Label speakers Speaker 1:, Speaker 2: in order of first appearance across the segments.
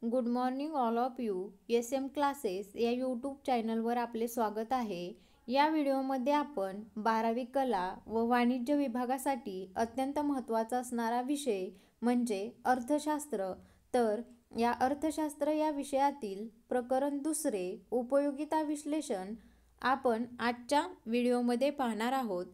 Speaker 1: Good morning all of you. SM classes या YouTube चॅनलवर आपले स्वागत आहे. या व्हिडिओमध्ये आपण 12वी कला व वाणिज्य विभागासाठी अत्यंत महत्त्वाचा असणारा विषय म्हणजे अर्थशास्त्र, तर या अर्थशास्त्र या विषयातील प्रकरण 2 उपयोगिता विश्लेषण आपण आजच्या व्हिडिओमध्ये पाहणार आहोत.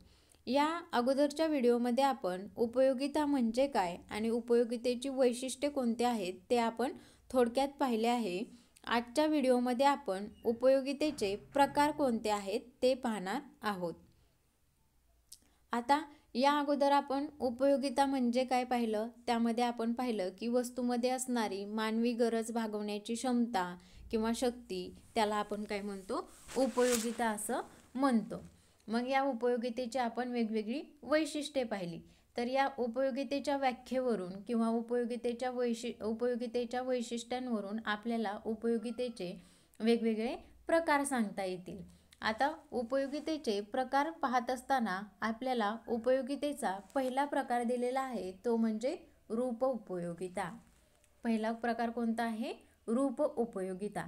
Speaker 1: या अगोदरच्या व्हिडिओमध्ये आपण उपयोगिता म्हणजे काय आणि उपयोगितेची वैशिष्ट्ये कोणती आहेत ते आपण थोडक्यात पाहिले आहे. आजच्या व्हिडिओमध्ये आपण उपयोगितेचे प्रकार कोणते आहेत ते पाहणार आहोत. आता या अगोदर आपण उपयोगिता म्हणजे काय पाहिलं, त्यामध्ये आपण पाहिलं की वस्तूमध्ये असणारी मानवी गरज भागवण्याची क्षमता किंवा शक्ती, त्याला आपण काय म्हणतो, उपयोगिता असं म्हणतो. मग या उपयोगितेची आपण वेगवेगळी वैशिष्ट्ये पाहिली. तर या उपयोगितेच्या व्याख्येवरून किंवा उपयोगितेच्या वैशिष्ट्यांवरून आपल्याला उपयोगितेचे वेगवेगळे प्रकार सांगता येतील. आता उपयोगितेचे प्रकार पाहत असताना आपल्याला उपयोगितेचा पहिला प्रकार दिलेला आहे, तो म्हणजे रूप उपयोगिता. पहिला प्रकार कोणता आहे? रूप उपयोगिता.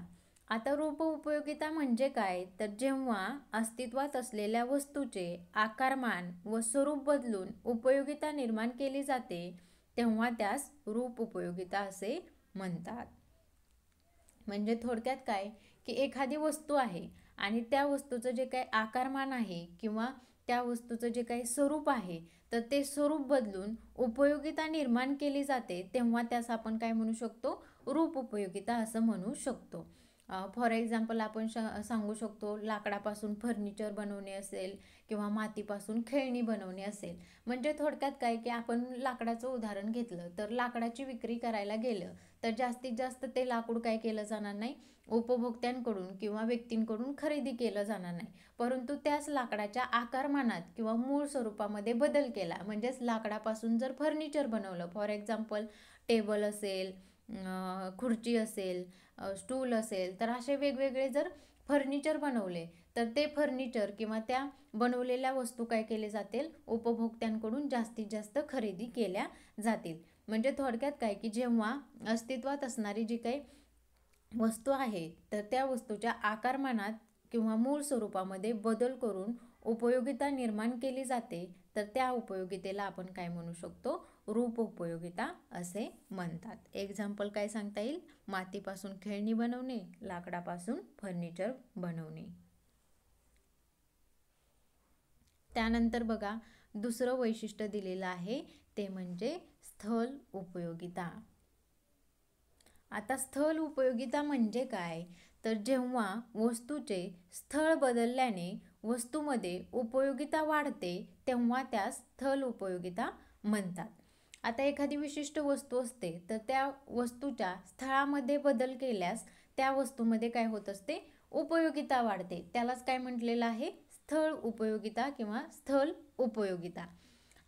Speaker 1: आता रूप उपयोगिता म्हणजे काय, तर जेव्हा अस्तित्वात असलेल्या वस्तूचे आकारमान व स्वरूप बदलून उपयोगिता निर्माण केली जाते तेव्हा त्यास रूप उपयोगिता असे म्हणतात. म्हणजे थोडक्यात काय की एखादी वस्तू आहे आणि त्या वस्तूचं जे काही आकारमान आहे किंवा त्या वस्तूचं जे काही स्वरूप आहे, तर ते स्वरूप बदलून उपयोगिता निर्माण केली जाते तेव्हा त्यास आपण काय म्हणू शकतो, रूप उपयोगिता असं म्हणू शकतो. फॉर एक्झाम्पल आपण सांगू शकतो, लाकडापासून फर्निचर बनवणे असेल किंवा मातीपासून खेळणी बनवणे असेल. म्हणजे थोडक्यात काय की आपण लाकडाचं उदाहरण घेतलं तर लाकडाची विक्री करायला गेलं तर जास्तीत जास्त ते लाकूड काय केलं जाणार नाही, उपभोक्त्यांकडून किंवा व्यक्तींकडून खरेदी केलं जाणार नाही, परंतु त्याच लाकडाच्या आकारमानात किंवा मूळ स्वरूपामध्ये बदल केला. म्हणजेच लाकडापासून जर फर्निचर बनवलं, फॉर एक्झाम्पल टेबल असेल, खुर्ची असेल, स्टूल असेल, तर असे वेगवेगळे जर फर्निचर बनवले तर ते फर्निचर किंवा त्या बनवलेल्या वस्तू काय केले जातील, उपभोक्त्यांकडून जास्तीत जास्त खरेदी केल्या जातील. म्हणजे थोडक्यात काय की जेव्हा अस्तित्वात असणारी जी काही वस्तू आहे तर त्या वस्तूच्या आकारमानात किंवा मूळ स्वरूपामध्ये बदल करून उपयोगिता निर्माण केली जाते, तर त्या उपयोगितेला आपण काय म्हणू शकतो, रूप उपयोगिता असे म्हणतात. एक्झाम्पल काय सांगता येईल, मातीपासून खेळणी बनवणे, लाकडापासून फर्निचर बनवणे. त्यानंतर बघा दुसरं वैशिष्ट्य दिलेलं आहे, ते म्हणजे स्थल उपयोगिता. आता स्थल उपयोगिता म्हणजे काय, तर जेव्हा वस्तूचे स्थळ बदलल्याने वस्तूमध्ये उपयोगिता वाढते तेव्हा त्यास स्थल उपयोगिता म्हणतात. आता एखादी विशिष्ट वस्तू असते तर त्या वस्तूच्या स्थळामध्ये बदल केल्यास त्या वस्तूमध्ये काय होत असते, उपयोगिता वाढते. त्यालाच काय म्हटलेलं आहे, स्थळ उपयोगिता किंवा स्थल उपयोगिता.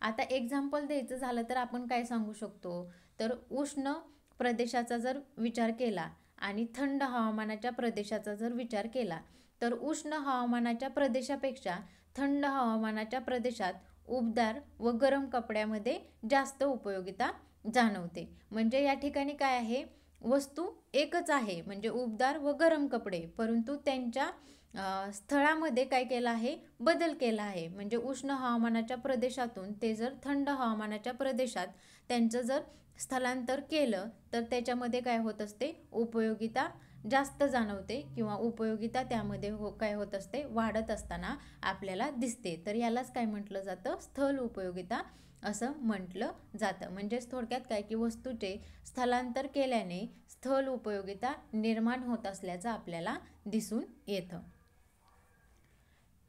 Speaker 1: आता एक्झाम्पल द्यायचं झालं तर आपण काय सांगू शकतो, तर उष्ण प्रदेशाचा जर विचार केला आणि थंड हवामानाच्या प्रदेशाचा जर विचार केला तर उष्ण हवामानाच्या प्रदेशापेक्षा थंड हवामानाच्या प्रदेशात उबदार व गरम कपड्यामध्ये जास्त उपयोगिता जाणवते. म्हणजे या ठिकाणी काय आहे, वस्तू एकच आहे म्हणजे उबदार व गरम कपडे, परंतु त्यांच्या स्थळामध्ये काय केलं आहे, बदल केला आहे. म्हणजे उष्ण हवामानाच्या प्रदेशातून ते जर थंड हवामानाच्या प्रदेशात त्यांचं जर स्थलांतर केलं तर त्याच्यामध्ये काय होत असते, उपयोगिता जास्त जाणवते किंवा उपयोगिता त्यामध्ये काय होत असते, वाढत असताना आपल्याला दिसते. तर यालाच काय म्हटलं जातं, स्थल उपयोगिता असं म्हटलं जातं. म्हणजेच थोडक्यात काय की वस्तूचे स्थलांतर केल्याने स्थल उपयोगिता निर्माण होत असल्याचं आपल्याला दिसून येतं.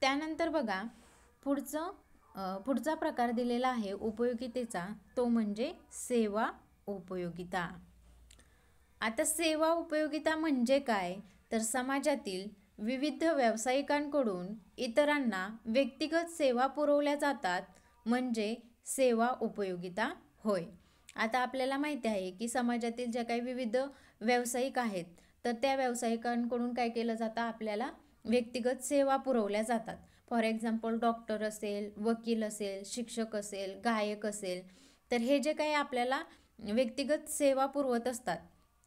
Speaker 1: त्यानंतर बघा पुढचा प्रकार दिलेला आहे उपयोगितेचा, तो म्हणजे सेवा उपयोगिता. आता सेवा उपयोगिता म्हणजे काय, तर समाजातील विविध व्यावसायिकांकडून इतरांना व्यक्तिगत सेवा पुरवल्या जातात म्हणजे सेवा उपयोगिता होय. आता आपल्याला माहिती आहे की समाजातील ज्या काही विविध व्यावसायिक आहेत तर त्या व्यावसायिकांकडून काय केलं जातं, आपल्याला व्यक्तिगत सेवा पुरवल्या जातात. फॉर एक्झाम्पल डॉक्टर असेल, वकील असेल, शिक्षक असेल, गायक असेल, तर हे जे काही आपल्याला व्यक्तिगत सेवा पुरवत असतात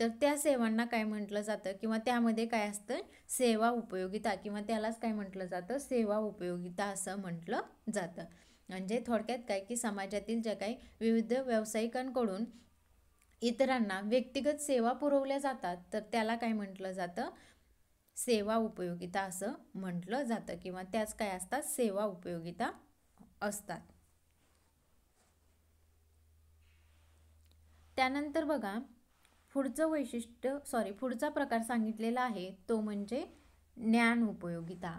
Speaker 1: तर त्या सेवांना काय म्हटलं जातं किंवा त्यामध्ये काय असतं, सेवा उपयोगिता किंवा त्यालाच काय म्हटलं जातं, सेवा उपयोगिता असं म्हटलं जातं. म्हणजे थोडक्यात काय की समाजातील ज्या काही विविध व्यावसायिकांकडून इतरांना व्यक्तिगत सेवा पुरवल्या जातात तर त्याला काय म्हटलं जातं, सेवा उपयोगिता असं म्हटलं जातं किंवा त्याच काय असतात, सेवा उपयोगिता असतात. त्यानंतर बघा पुढचा प्रकार सांगितलेला आहे तो म्हणजे ज्ञान उपयोगिता.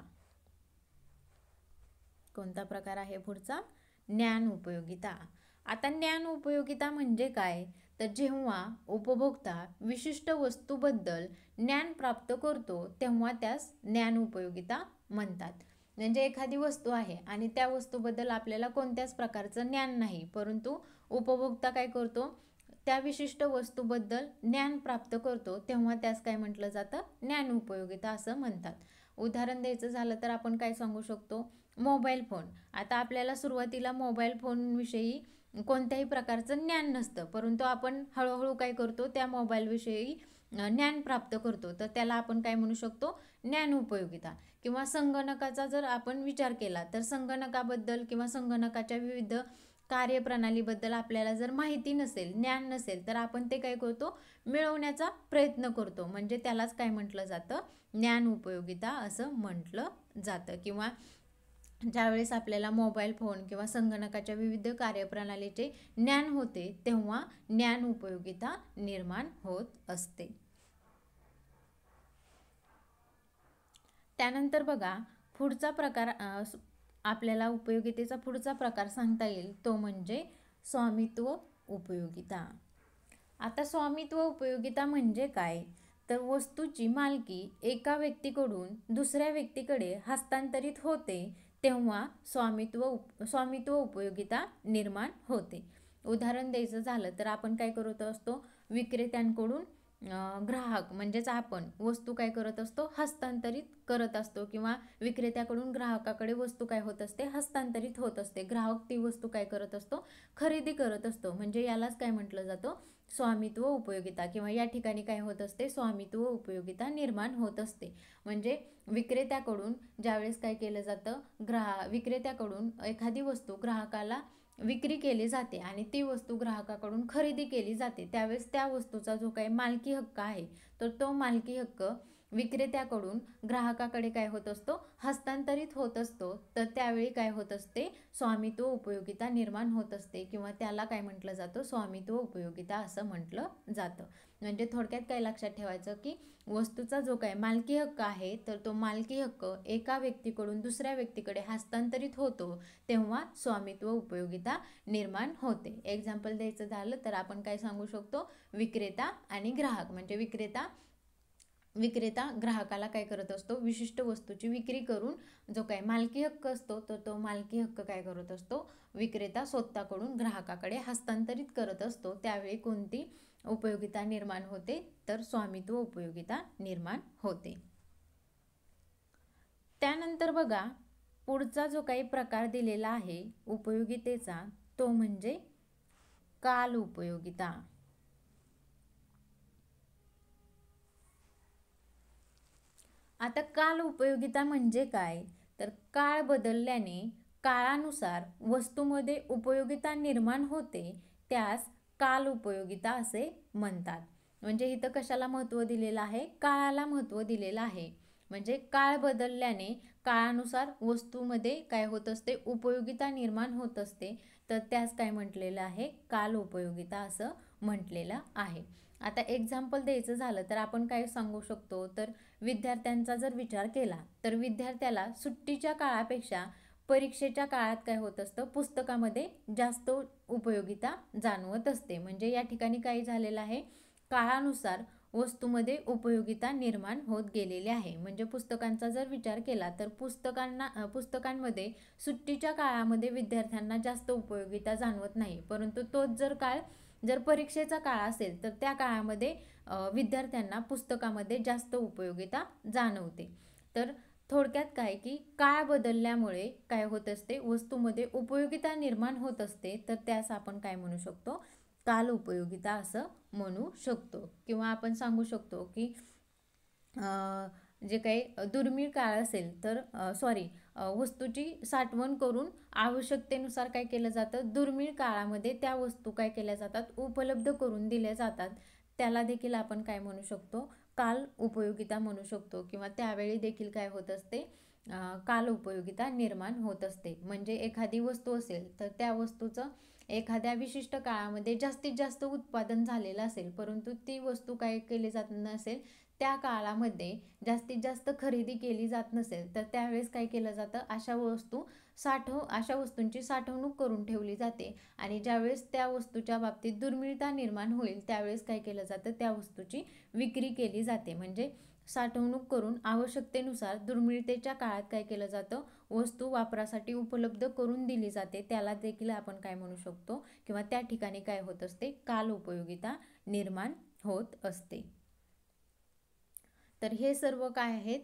Speaker 1: कोणता प्रकार आहे पुढचा, ज्ञान उपयोगिता. आता ज्ञान उपयोगिता म्हणजे काय, तर जेव्हा उपभोक्ता विशिष्ट वस्तूबद्दल ज्ञान प्राप्त करतो तेव्हा त्यास ज्ञान उपयोगिता म्हणतात. म्हणजे एखादी वस्तू आहे आणि त्या वस्तूबद्दल आपल्याला कोणत्याच प्रकारचं ज्ञान नाही, परंतु उपभोक्ता काय करतो, त्या विशिष्ट वस्तूबद्दल ज्ञान प्राप्त करतो तेव्हा त्यास काय म्हटलं जातं, ज्ञान उपयोगिता असं म्हणतात. उदाहरण द्यायचं झालं तर आपण काय सांगू शकतो, मोबाईल फोन. आता आपल्याला सुरुवातीला मोबाईल फोनविषयी कोणत्याही प्रकारचं ज्ञान नसतं, परंतु आपण हळूहळू काय करतो, त्या मोबाईलविषयी ज्ञान प्राप्त करतो, तर त्याला आपण काय म्हणू शकतो, ज्ञान उपयोगिता. किंवा संगणकाचा जर आपण विचार केला तर संगणकाबद्दल किंवा संगणकाच्या विविध कार्यप्रणालीबद्दल आपल्याला जर माहिती नसेल, ज्ञान नसेल, तर आपण ते काय करतो, मिळवण्याचा प्रयत्न करतो. म्हणजे त्यालाच काय म्हटलं जातं, ज्ञान उपयोगिता असं म्हटलं जातं. किंवा ज्यावेळेस आपल्याला मोबाईल फोन किंवा संगणकाच्या विविध कार्यप्रणालीचे ज्ञान होते तेव्हा ज्ञान उपयोगिता निर्माण होत असते. त्यानंतर बघा पुढचा प्रकार आपल्याला उपयोगितेचा पुढचा प्रकार सांगता येईल तो म्हणजे स्वामित्व उपयोगिता. आता स्वामित्व उपयोगिता म्हणजे काय, तर वस्तूची मालकी एका व्यक्तीकडून दुसऱ्या व्यक्तीकडे हस्तांतरित होते तेव्हा स्वामित्व उपयोगिता निर्माण होते. उदाहरण द्यायचं झालं तर आपण काय करत असतो, विक्रेत्यांकडून ग्राहक म्हणजेच आपण वस्तू काय करत असतो, हस्तांतरित करत असतो किंवा विक्रेत्याकडून ग्राहकाकडे वस्तू काय होत असते, हस्तांतरित होत असते. ग्राहक ती वस्तू काय करत असतो, खरेदी करत असतो. म्हणजे यालाच काय म्हटलं जातं, स्वामित्व उपयोगिता. किंवा या ठिकाणी काय होत असते, स्वामित्व उपयोगिता निर्माण होत असते. म्हणजे विक्रेत्याकडून ज्यावेळेस काय केलं जातं, विक्रेत्याकडून एखादी वस्तू ग्राहकाला विक्री केली जाते आणि ती वस्तू ग्राहकाकडून खरेदी केली जाते, त्यावेळेस त्या वस्तूचा जो काही मालकी हक्क आहे तर तो मालकी हक्क विक्रेत्याकडून ग्राहकाकडे काय होत असतो, हस्तांतरित होत असतो. तर त्यावेळी काय होत असते, स्वामित्व उपयोगिता निर्माण होत असते किंवा त्याला काय म्हटलं जातं, स्वामित्व उपयोगिता असं म्हटलं जातं. म्हणजे थोडक्यात काय लक्षात ठेवायचं की वस्तूचा जो काय मालकी हक्क आहे तर तो मालकी हक्क एका व्यक्तीकडून दुसऱ्या व्यक्तीकडे हस्तांतरित होतो तेव्हा स्वामित्व उपयोगिता निर्माण होते. एक्झाम्पल द्यायचं झालं तर आपण काय सांगू शकतो, विक्रेता आणि ग्राहक. म्हणजे विक्रेता ग्राहकाला काय करत असतो, विशिष्ट वस्तूची विक्री करून जो काय मालकी हक्क असतो तर तो मालकी हक्क काय करत असतो, विक्रेता स्वतःकडून ग्राहकाकडे हस्तांतरित करत असतो. त्यावेळी कोणती उपयोगिता निर्माण होते, तर स्वामित्व उपयोगिता निर्माण होते. त्यानंतर बघा पुढचा जो काही प्रकार दिलेला आहे उपयोगितेचा तो म्हणजे काल उपयोगिता. आता काल उपयोगिता म्हणजे काय, तर काळ बदलल्याने काळानुसार वस्तूमध्ये उपयोगिता निर्माण होते त्यास काल उपयोगिता असे म्हणतात. म्हणजे इथं कशाला महत्त्व दिलेलं आहे, काळाला महत्त्व दिलेलं आहे. म्हणजे काळ बदलल्याने काळानुसार वस्तूमध्ये काय होत असते, उपयोगिता निर्माण होत असते, तर त्यास काय म्हटलेलं आहे, काल उपयोगिता असं म्हटलेलं आहे. आता एक्झाम्पल द्यायचं झालं तर आपण काय सांगू शकतो, तर विद्यार्थ्यांचा जर विचार केला तर विद्यार्थ्याला सुट्टीच्या काळापेक्षा परीक्षेच्या काळात काय होत असतं, पुस्तकामध्ये जास्त उपयोगिता जाणवत असते. म्हणजे या ठिकाणी काय झालेलं आहे, काळानुसार वस्तूमध्ये उपयोगिता निर्माण होत गेलेली आहे. म्हणजे पुस्तकांचा जर विचार केला तर पुस्तकांमध्ये सुट्टीच्या काळामध्ये विद्यार्थ्यांना जास्त उपयोगिता जाणवत नाही, परंतु तोच जर परीक्षेचा काळ असेल तर त्या काळामध्ये विद्यार्थ्यांना पुस्तकामध्ये जास्त उपयोगिता जाणवते. तर थोडक्यात काय की काळ बदलल्यामुळे काय होत असते, वस्तूमध्ये उपयोगिता निर्माण होत असते, तर त्यास आपण काय म्हणू शकतो, काल उपयोगिता असं म्हणू शकतो. किंवा आपण सांगू शकतो की जे काही दुर्मिळ काळ असेल तर वस्तूची साठवण करून आवश्यकतेनुसार काय केलं जातं, दुर्मिळ काळामध्ये त्या वस्तू काय केल्या जातात, उपलब्ध करून दिल्या जातात. त्याला देखील आपण काय म्हणू शकतो, काल उपयोगिता म्हणू शकतो. किंवा त्यावेळी देखील काय होत असते, काल उपयोगिता निर्माण होत असते. म्हणजे एखादी वस्तू असेल तर त्या वस्तूचं एखाद्या विशिष्ट काळामध्ये जास्तीत जास्त उत्पादन झालेलं असेल, परंतु ती वस्तू काय केली जात नसेल, त्या काळामध्ये जास्तीत जास्त खरेदी केली जात नसेल, तर त्यावेळेस काय केलं जातं, अशा वस्तूंची साठवणूक करून ठेवली जाते. आणि ज्यावेळेस त्या वस्तूच्या बाबतीत दुर्मिळता निर्माण होईल त्यावेळेस काय केलं जातं, त्या वस्तूची विक्री केली जाते. म्हणजे साठवणूक करून आवश्यकतेनुसार दुर्मिळतेच्या काळात काय केलं जातं, वस्तू वापरासाठी उपलब्ध करून दिली जाते. त्याला देखील आपण काय म्हणू शकतो, किंवा त्या ठिकाणी काय होत असते, काल उपयोगिता निर्माण होत असते. तर हे सर्व काय आहेत,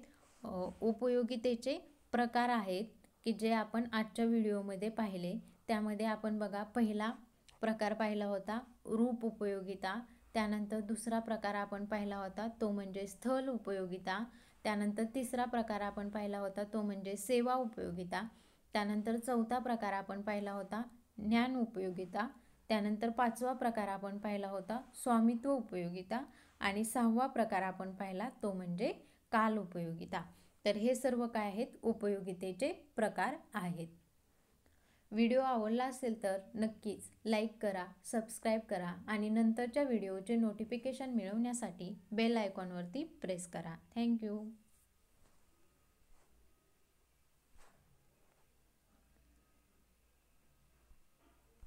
Speaker 1: उपयोगितेचे प्रकार आहेत की जे आपण आजच्या व्हिडिओमध्ये पाहिले. त्यामध्ये आपण बघा, पहिला प्रकार पाहिला होता रूप उपयोगिता. त्यानंतर दुसरा प्रकार आपण पाहिला होता तो म्हणजे स्थल उपयोगिता. त्यानंतर तिसरा प्रकार आपण पाहिला होता तो म्हणजे सेवा उपयोगिता. त्यानंतर चौथा प्रकार आपण पाहिला होता ज्ञान उपयोगिता. त्यानंतर पाचवा प्रकार आपण पाहिला होता स्वामित्व उपयोगिता. आणि सहावा प्रकार आपण पाहिला तो म्हणजे काल उपयोगिता. तर हे सर्व काय आहेत, उपयोगितेचे प्रकार आहेत. व्हिडिओ आवडला असेल तर नक्कीच लाईक करा, सबस्क्राईब करा आणि नंतरच्या व्हिडिओचे नोटिफिकेशन मिळवण्यासाठी बेल आयकॉनवरती प्रेस करा. थँक्यू.